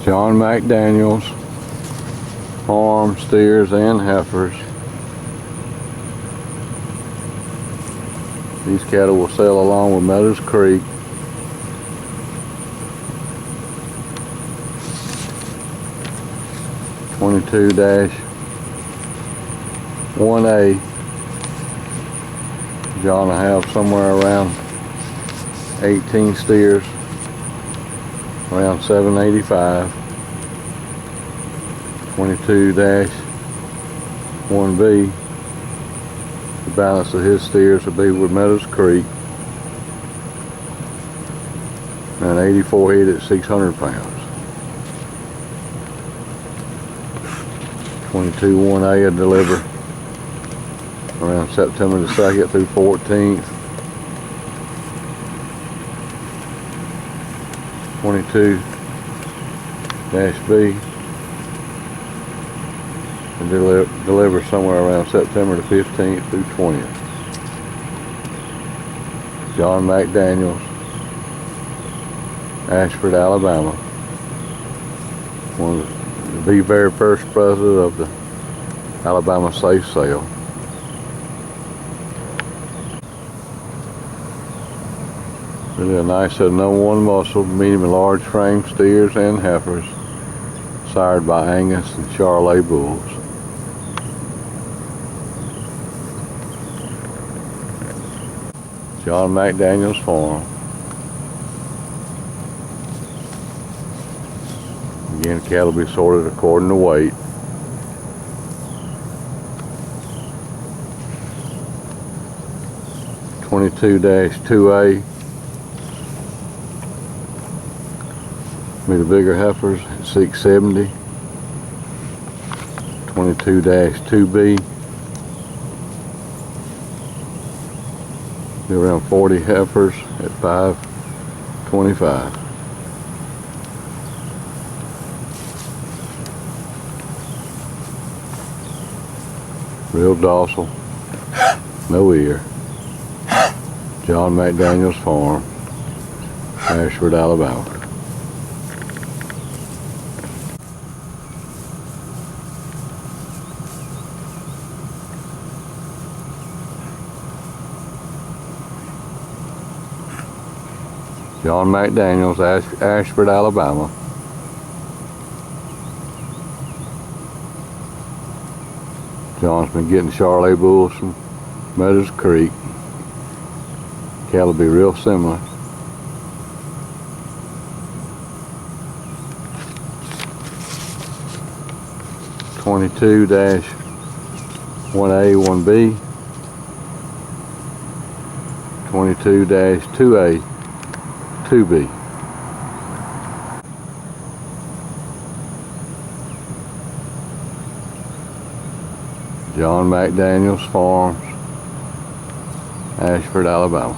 John McDaniel's farm steers and heifers. These cattle will sell along with Meadows Creek. (22-1A). John will have somewhere around 18 steers, around 785. 22-1B. The balance of his steers will be with Meadows Creek. And 84 head at 600 pounds. 22-1A will deliver around September the 2nd through 14th. 22-B and deliver somewhere around September the 15th through 20th. John McDaniel's, Ashford, Alabama. One of the very first president of the Alabama Safe Sale. Really a nice set of #1 muscle, medium and large frame steers and heifers, sired by Angus and Charolais bulls. John McDaniel's farm. Again, cattle will be sorted according to weight. (22-2A). Be the bigger heifers at 670. 22-2B. Be around 40 heifers at 525. Real docile, no ear. John McDaniel's farm, Ashford, Alabama. John McDaniel's, Ashford, Alabama. John's been getting Charolais bulls from Meadows Creek. Cattle will be real similar. (22-1A, 1B). 22-2A, 2B. John McDaniel's Farms, Ashford, Alabama.